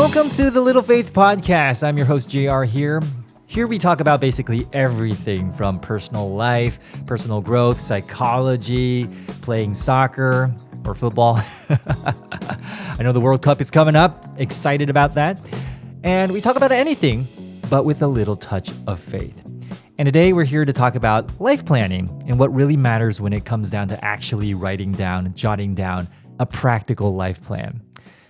Welcome to the Little Faith Podcast. I'm your host, JR here. Here we talk about basically everything from personal life, personal growth, psychology, playing soccer or football. I know the World Cup is coming up. Excited about that. And we talk about anything, but with a little touch of faith. And today we're here to talk about life planning and what really matters when it comes down to actually writing down, jotting down a practical life plan.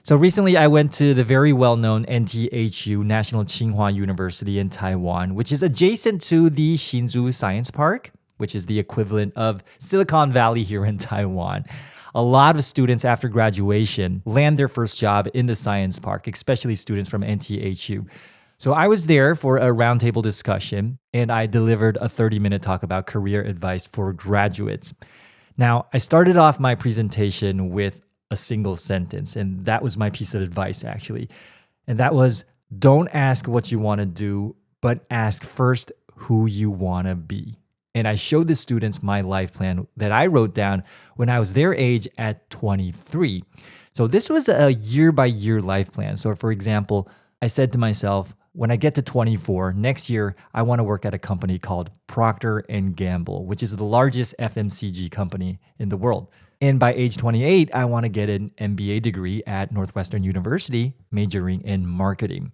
So recently I went to the very well-known NTHU, National Tsing Hua University in Taiwan, which is adjacent to the Hsinchu Science Park, which is the equivalent of Silicon Valley here in Taiwan. A lot of students after graduation land their first job in the science park, especially students from NTHU. So I was there for a roundtable discussion, and I delivered a 30-minute talk about career advice for graduates. Now, I started off my presentation with a single sentence, and that was my piece of advice, actually. And that was, don't ask what you want to do, but ask first who you want to be. And I showed the students my life plan that I wrote down when I was their age at 23. So this was a year-by-year life plan. So for example, I said to myself, when I get to 24, next year, I want to work at a company called Procter & Gamble, which is the largest FMCG company in the world. And by age 28, I want to get an MBA degree at Northwestern University, majoring in marketing.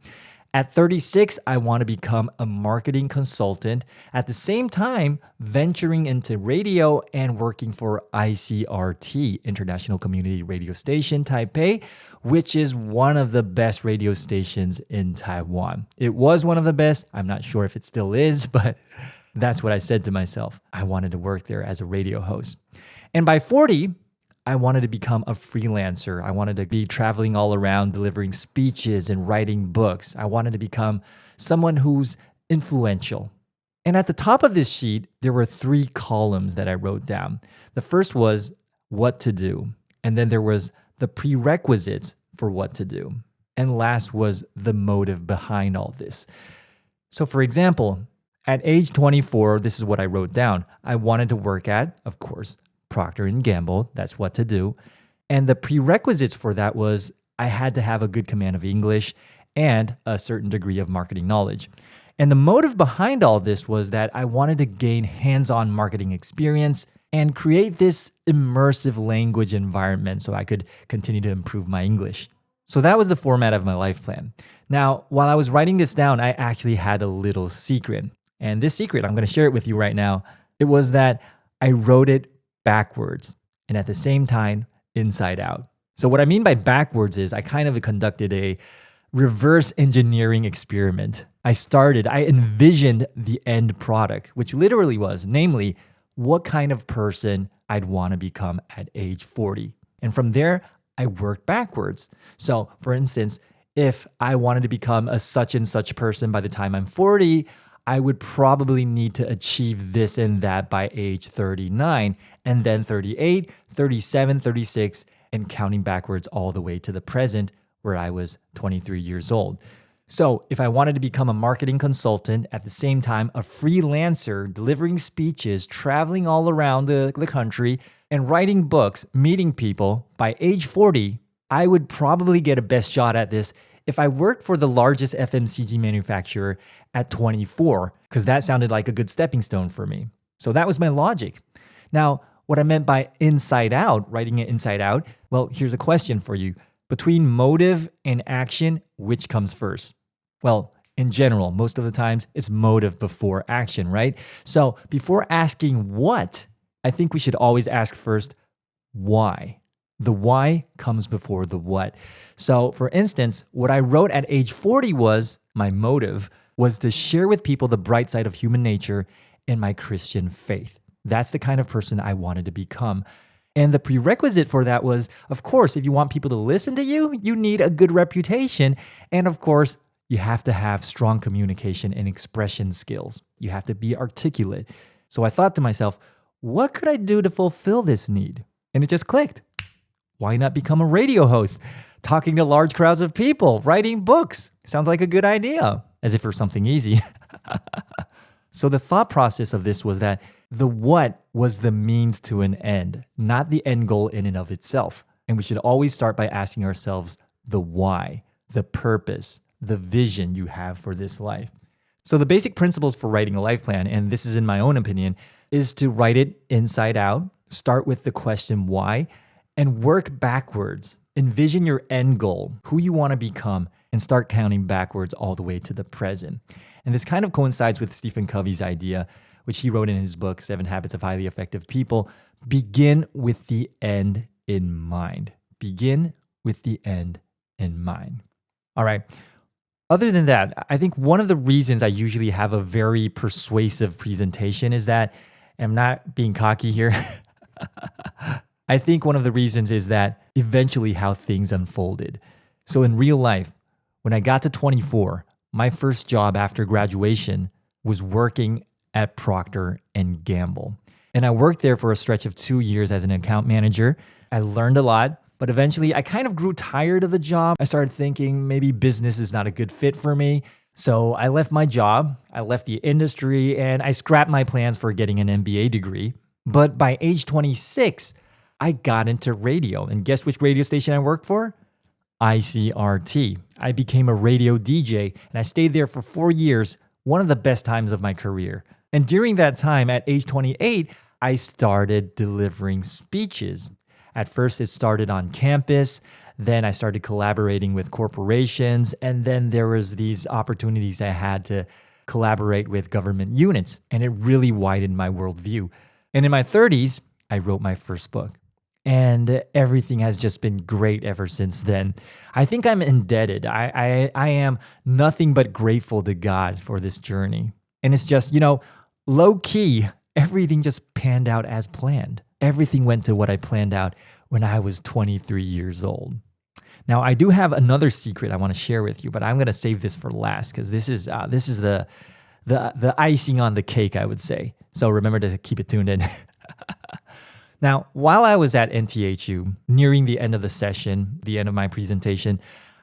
At 36, I want to become a marketing consultant, at the same time venturing into radio and working for ICRT, International Community Radio Station, Taipei, which is one of the best radio stations in Taiwan. It was one of the best. I'm not sure if it still is, but that's what I said to myself. I wanted to work there as a radio host. And by 40, I wanted to become a freelancer. I wanted to be traveling all around, delivering speeches and writing books. I wanted to become someone who's influential. And at the top of this sheet, there were 3 columns that I wrote down. The first was what to do. And then there was the prerequisites for what to do. And last was the motive behind all this. So for example, at age 24, this is what I wrote down. I wanted to work at, of course, Procter & Gamble, that's what to do. And the prerequisites for that was I had to have a good command of English and a certain degree of marketing knowledge. And the motive behind all this was that I wanted to gain hands-on marketing experience and create this immersive language environment so I could continue to improve my English. So that was the format of my life plan. Now, while I was writing this down, I actually had a little secret. And this secret, I'm going to share it with you right now. It was that I wrote it backwards, and at the same time, inside out. So what I mean by backwards is I kind of conducted a reverse engineering experiment. I envisioned the end product, which literally was, namely, what kind of person I'd want to become at age 40. And from there, I worked backwards. So for instance, if I wanted to become a such and such person by the time I'm 40, I would probably need to achieve this and that by age 39, and then 38, 37, 36, and counting backwards all the way to the present where I was 23 years old. So if I wanted to become a marketing consultant, at the same time a freelancer, delivering speeches, traveling all around the country, and writing books, meeting people, by age 40, I would probably get a best shot at this if I worked for the largest FMCG manufacturer at 24, because that sounded like a good stepping stone for me. So that was my logic. Now, what I meant by inside out, writing it inside out, well, here's a question for you. Between motive and action, which comes first? Well, in general, most of the times, it's motive before action, right? So before asking what, I think we should always ask first, why? The why comes before the what. So for instance, what I wrote at age 40 was, my motive was to share with people the bright side of human nature and my Christian faith. That's the kind of person I wanted to become. And the prerequisite for that was, of course, if you want people to listen to you, you need a good reputation. And of course, you have to have strong communication and expression skills. You have to be articulate. So I thought to myself, what could I do to fulfill this need? And it just clicked. Why not become a radio host, talking to large crowds of people, writing books? Sounds like a good idea, as if for something easy. So the thought process of this was that the what was the means to an end, not the end goal in and of itself. And we should always start by asking ourselves the why the purpose, the vision you have for this life. So the basic principles for writing a life plan, and this is in my own opinion, is to write it inside out, start with the question why, and work backwards. Envision your end goal, who you want to become, and start counting backwards all the way to the present. And this kind of coincides with Stephen Covey's idea, which he wrote in his book, 7 Habits of Highly Effective People. Begin with the end in mind. Begin with the end in mind. All right. Other than that, I think one of the reasons I usually have a very persuasive presentation is that, and I'm not being cocky here, I think one of the reasons is that eventually how things unfolded. So in real life, when I got to 24, my first job after graduation was working at Procter & Gamble. And I worked there for a stretch of 2 years as an account manager. I learned a lot, but eventually I kind of grew tired of the job. I started thinking maybe business is not a good fit for me. So I left my job, I left the industry, and I scrapped my plans for getting an MBA degree. But by age 26, I got into radio. And guess which radio station I worked for? ICRT. I became a radio DJ, and I stayed there for 4 years, one of the best times of my career. And during that time, at age 28, I started delivering speeches. At first, it started on campus. Then I started collaborating with corporations. And then there was these opportunities I had to collaborate with government units. And it really widened my worldview. And in my 30s, I wrote my first book. And everything has just been great ever since then. I think I'm indebted. I am nothing but grateful to God for this journey. And it's just, low key, everything just panned out as planned. Everything went to what I planned out when I was 23 years old. Now, I do have another secret I want to share with you, but I'm going to save this for last because this is the icing on the cake, I would say. So remember to keep it tuned in. Now, while I was at NTHU, nearing the end of the session, the end of my presentation,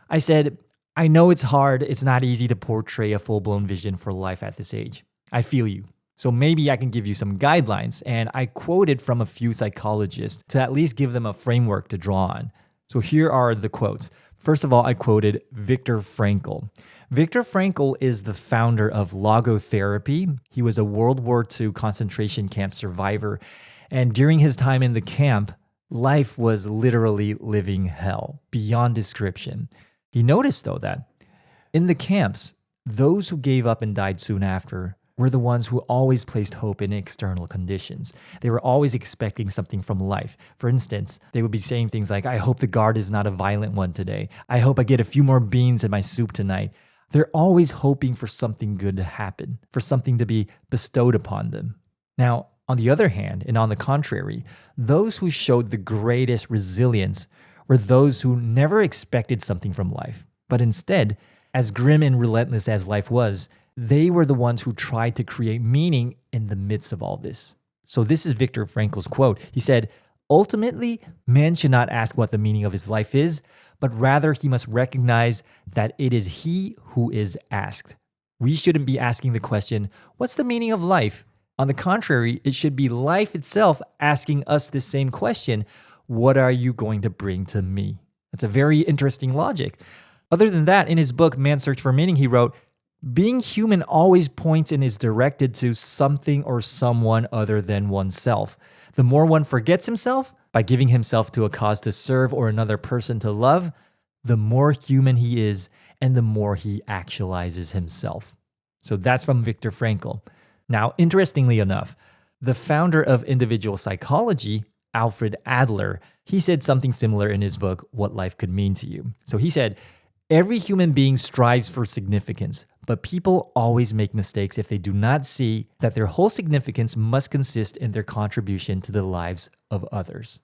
I said, I know it's hard. It's not easy to portray a full-blown vision for life at this age. I feel you. So maybe I can give you some guidelines. And I quoted from a few psychologists to at least give them a framework to draw on. So here are the quotes. First of all, I quoted Viktor Frankl. Viktor Frankl is the founder of logotherapy. He was a World War II concentration camp survivor. And during his time in the camp, life was literally living hell, beyond description. He noticed, though, that in the camps, those who gave up and died soon after were the ones who always placed hope in external conditions. They were always expecting something from life. For instance, they would be saying things like, I hope the guard is not a violent one today. I hope I get a few more beans in my soup tonight. They're always hoping for something good to happen, for something to be bestowed upon them. Now, on the other hand, and on the contrary, those who showed the greatest resilience were those who never expected something from life, but instead, as grim and relentless as life was, they were the ones who tried to create meaning in the midst of all this. So this is Viktor Frankl's quote. He said, ultimately, man should not ask what the meaning of his life is, but rather he must recognize that it is he who is asked. We shouldn't be asking the question, what's the meaning of life? On the contrary, it should be life itself asking us the same question, what are you going to bring to me? That's a very interesting logic. Other than that, in his book, Man's Search for Meaning, he wrote, being human always points and is directed to something or someone other than oneself. The more one forgets himself by giving himself to a cause to serve or another person to love, the more human he is and the more he actualizes himself. So that's from Viktor Frankl. Now, interestingly enough, the founder of individual psychology, Alfred Adler, he said something similar in his book, What Life Could Mean to You. So he said, every human being strives for significance, but people always make mistakes if they do not see that their whole significance must consist in their contribution to the lives of others.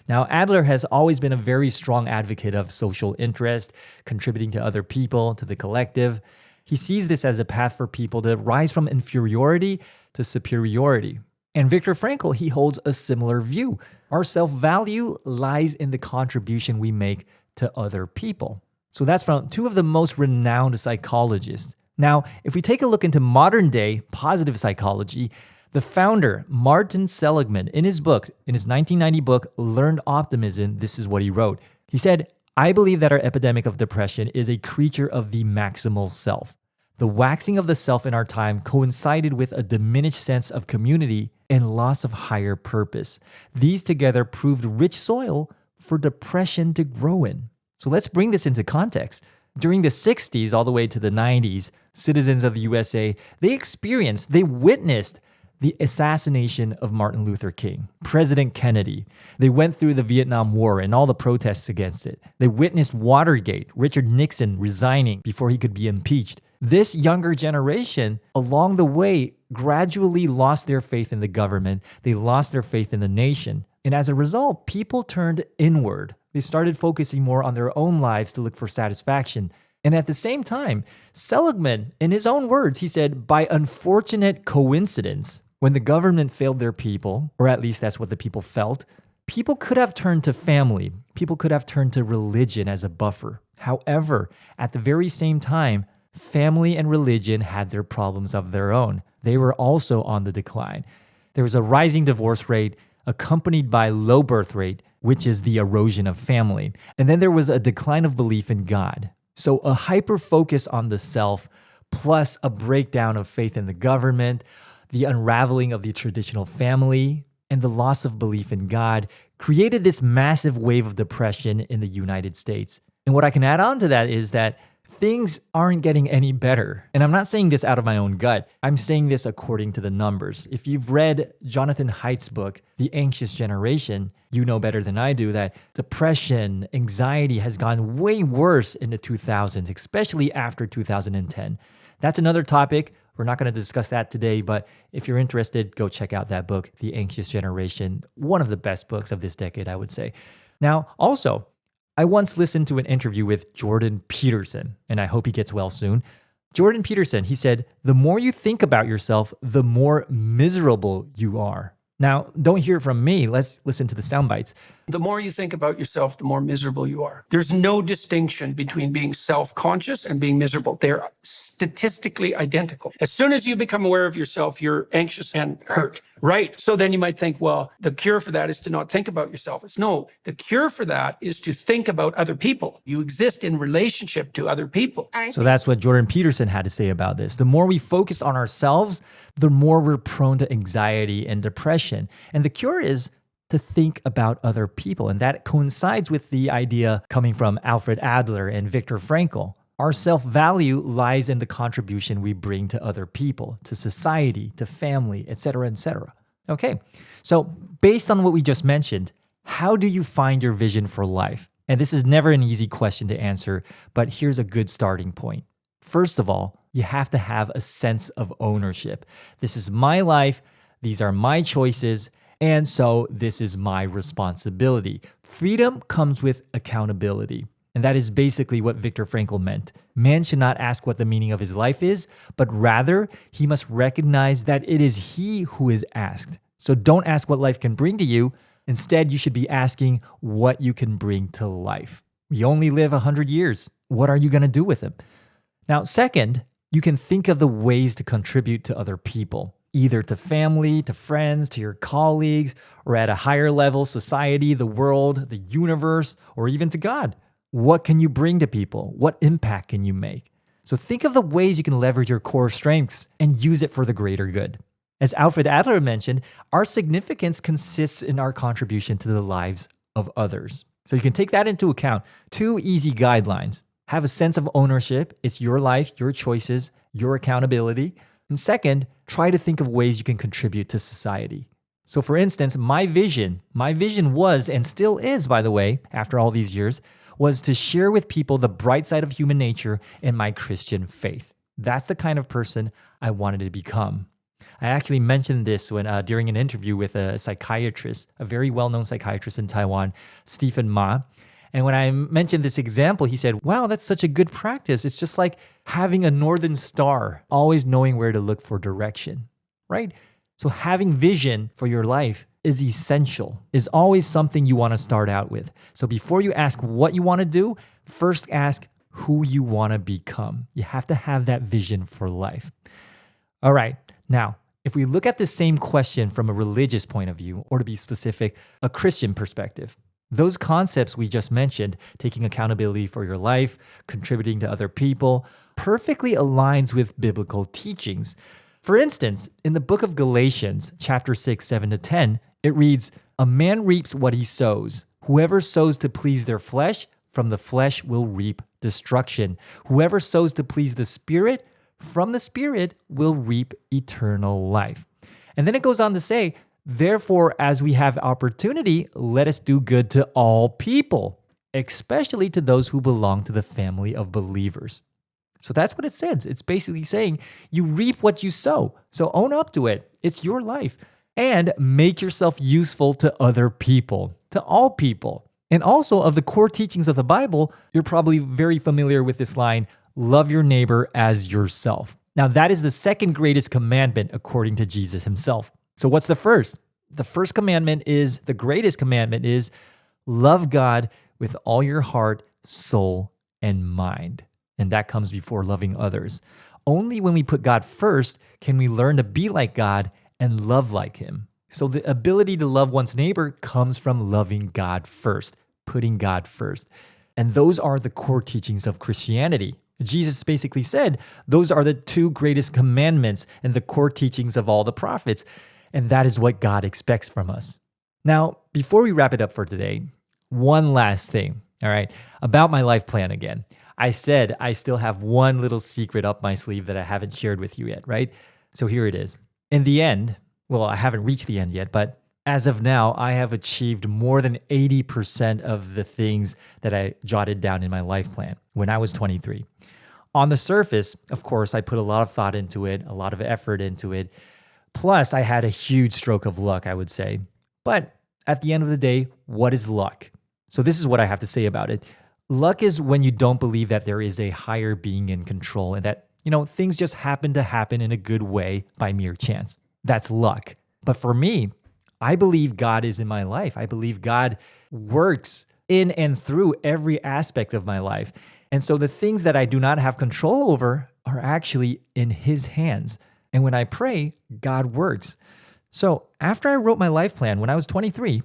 Now, Adler has always been a very strong advocate of social interest, contributing to other people, to the collective. He sees this as a path for people to rise from inferiority to superiority. And Viktor Frankl, he holds a similar view. Our self-value lies in the contribution we make to other people. So that's from two of the most renowned psychologists. Now, if we take a look into modern day positive psychology, the founder, Martin Seligman, in his 1990 book, Learned Optimism, this is what he wrote. He said, I believe that our epidemic of depression is a creature of the maximal self. The waxing of the self in our time coincided with a diminished sense of community and loss of higher purpose. These together proved rich soil for depression to grow in. So let's bring this into context. During the 60s all the way to the 90s, citizens of the USA, they witnessed the assassination of Martin Luther King, President Kennedy. They went through the Vietnam War and all the protests against it. They witnessed Watergate, Richard Nixon resigning before he could be impeached. This younger generation, along the way, gradually lost their faith in the government. They lost their faith in the nation. And as a result, people turned inward. They started focusing more on their own lives to look for satisfaction. And at the same time, Seligman, in his own words, he said, by unfortunate coincidence, when the government failed their people, or at least that's what the people felt, people could have turned to family. People could have turned to religion as a buffer. However, at the very same time, family and religion had their problems of their own. They were also on the decline. There was a rising divorce rate accompanied by low birth rate, which is the erosion of family. And then there was a decline of belief in God. So a hyper focus on the self, plus a breakdown of faith in the government, the unraveling of the traditional family, and the loss of belief in God created this massive wave of depression in the United States. And what I can add on to that is that things aren't getting any better. And I'm not saying this out of my own gut. I'm saying this according to the numbers. If you've read Jonathan Haidt's book, The Anxious Generation, you know better than I do that depression, anxiety has gone way worse in the 2000s, especially after 2010. That's another topic. We're not going to discuss that today, but if you're interested, go check out that book, The Anxious Generation, one of the best books of this decade, I would say. Now, also, I once listened to an interview with Jordan Peterson, and I hope he gets well soon. Jordan Peterson, he said, the more you think about yourself, the more miserable you are. Now, don't hear it from me. Let's listen to the sound bites. The more you think about yourself, the more miserable you are. There's no distinction between being self-conscious and being miserable. They're statistically identical. As soon as you become aware of yourself, you're anxious and hurt. Right. So then you might think, well, the cure for that is to not think about yourself. No, the cure for that is to think about other people. You exist in relationship to other people. So that's what Jordan Peterson had to say about this. The more we focus on ourselves, the more we're prone to anxiety and depression. And the cure is to think about other people. And that coincides with the idea coming from Alfred Adler and Viktor Frankl. Our self-value lies in the contribution we bring to other people, to society, to family, etc., etc. Okay, so based on what we just mentioned, how do you find your vision for life? And this is never an easy question to answer, but here's a good starting point. First of all, you have to have a sense of ownership. This is my life, these are my choices, and so this is my responsibility. Freedom comes with accountability. And that is basically what Viktor Frankl meant. Man should not ask what the meaning of his life is, but rather he must recognize that it is he who is asked. So don't ask what life can bring to you. Instead, you should be asking what you can bring to life. You only live 100 years. What are you going to do with them? Now, second, you can think of the ways to contribute to other people, either to family, to friends, to your colleagues, or at a higher level, society, the world, the universe, or even to God. What can you bring to people? What impact can you make? So think of the ways you can leverage your core strengths and use it for the greater good. As Alfred Adler mentioned, our significance consists in our contribution to the lives of others. So you can take that into account. 2 easy guidelines. Have a sense of ownership. It's your life, your choices, your accountability. And second, try to think of ways you can contribute to society. So for instance, my vision was, and still is, by the way, after all these years, was to share with people the bright side of human nature and my Christian faith. That's the kind of person I wanted to become. I actually mentioned this when during an interview with a psychiatrist, a very well-known psychiatrist in Taiwan, Stephen Ma. And when I mentioned this example, he said, wow, that's such a good practice. It's just like having a northern star, always knowing where to look for direction, right? So having vision for your life is essential, is always something you want to start out with. So before you ask what you want to do, first ask who you want to become. You have to have that vision for life. All right, now, if we look at the same question from a religious point of view, or to be specific, a Christian perspective, Those concepts we just mentioned, taking accountability for your life, contributing to other people, perfectly aligns with biblical teachings. For instance, in the book of Galatians, chapter 6, 7 to 10, it reads, "A man reaps what he sows. Whoever sows to please their flesh, from the flesh will reap destruction. Whoever sows to please the Spirit, from the Spirit will reap eternal life." And then it goes on to say, "Therefore, as we have opportunity, let us do good to all people, especially to those who belong to the family of believers." So that's what it says. It's basically saying you reap what you sow. So own up to it. It's your life. And make yourself useful to other people, to all people. And also, of the core teachings of the Bible, you're probably very familiar with this line, love your neighbor as yourself. Now, that is the second greatest commandment according to Jesus himself. So what's the first? The first commandment is, the greatest commandment is, love God with all your heart, soul, and mind. And that comes before loving others. Only when we put God first can we learn to be like God and love like him. So the ability to love one's neighbor comes from loving God first, putting God first. And those are the core teachings of Christianity. Jesus basically said, those are the two greatest commandments and the core teachings of all the prophets. And that is what God expects from us. Now, before we wrap it up for today, one last thing, all right, about my life plan again. I said I still have one little secret up my sleeve that I haven't shared with you yet, right? So here it is. In the end, well, I haven't reached the end yet, but as of now, I have achieved more than 80% of the things that I jotted down in my life plan when I was 23. On the surface, of course, I put a lot of thought into it, a lot of effort into it. Plus, I had a huge stroke of luck, I would say. But at the end of the day, what is luck? So this is what I have to say about it. Luck is when you don't believe that there is a higher being in control and that, things just happen to happen in a good way by mere chance. That's luck. But for me, I believe God is in my life. I believe God works in and through every aspect of my life. And so the things that I do not have control over are actually in his hands. And when I pray, God works. So after I wrote my life plan when I was 23,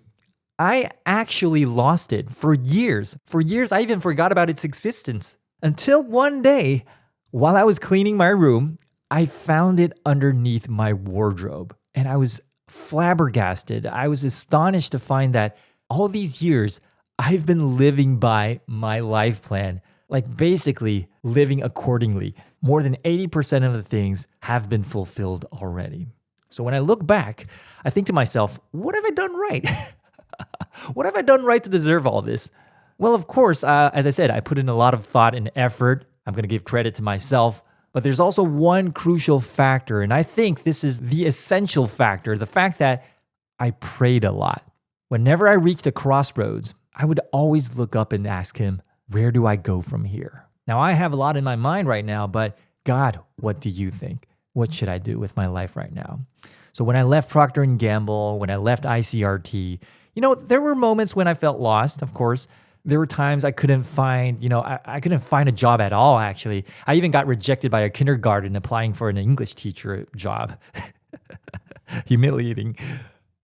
I actually lost it for years. For years, I even forgot about its existence. Until one day, while I was cleaning my room, I found it underneath my wardrobe. And I was flabbergasted. I was astonished to find that all these years, I've been living by my life plan, like basically living accordingly. More than 80% of the things have been fulfilled already. So when I look back, I think to myself, what have I done right? What have I done right to deserve all this? Well, of course, as I said, I put in a lot of thought and effort. I'm going to give credit to myself. But there's also one crucial factor, and I think this is the essential factor, the fact that I prayed a lot. Whenever I reached a crossroads, I would always look up and ask him, where do I go from here? Now, I have a lot in my mind right now, but God, what do you think? What should I do with my life right now? So when I left Procter & Gamble, when I left ICRT, there were moments when I felt lost, of course. There were times I couldn't find, I couldn't find a job at all, actually. I even got rejected by a kindergarten applying for an English teacher job. Humiliating.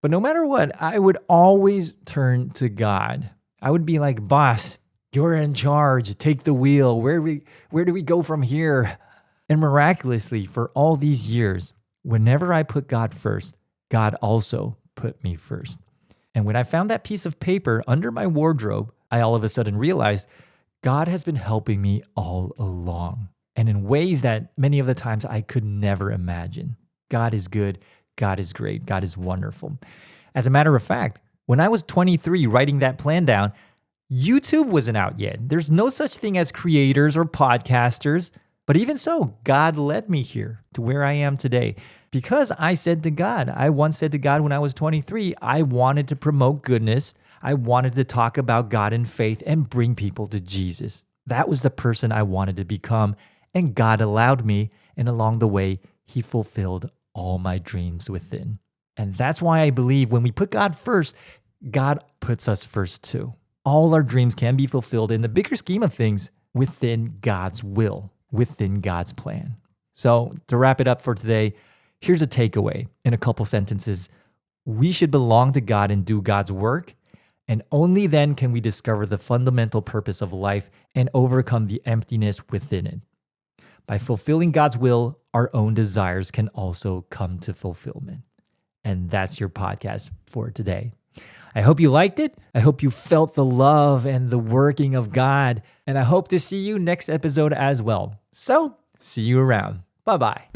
But no matter what, I would always turn to God. I would be like, boss, you're in charge. Take the wheel. Where do we go from here? And miraculously, for all these years, whenever I put God first, God also put me first. And when I found that piece of paper under my wardrobe, I all of a sudden realized God has been helping me all along, and in ways that many of the times I could never imagine. God is good. God is great. God is wonderful. As a matter of fact, when I was 23 writing that plan down, YouTube wasn't out yet. There's no such thing as creators or podcasters. But even so, God led me here to where I am today because I said to God, I once said to God when I was 23, I wanted to promote goodness. I wanted to talk about God and faith and bring people to Jesus. That was the person I wanted to become. And God allowed me. And along the way, he fulfilled all my dreams within. And that's why I believe when we put God first, God puts us first too. All our dreams can be fulfilled in the bigger scheme of things within God's will, within God's plan. So to wrap it up for today, here's a takeaway in a couple sentences. We should belong to God and do God's work. And only then can we discover the fundamental purpose of life and overcome the emptiness within it. By fulfilling God's will, our own desires can also come to fulfillment. And that's your podcast for today. I hope you liked it. I hope you felt the love and the working of God. And I hope to see you next episode as well. So, see you around. Bye-bye.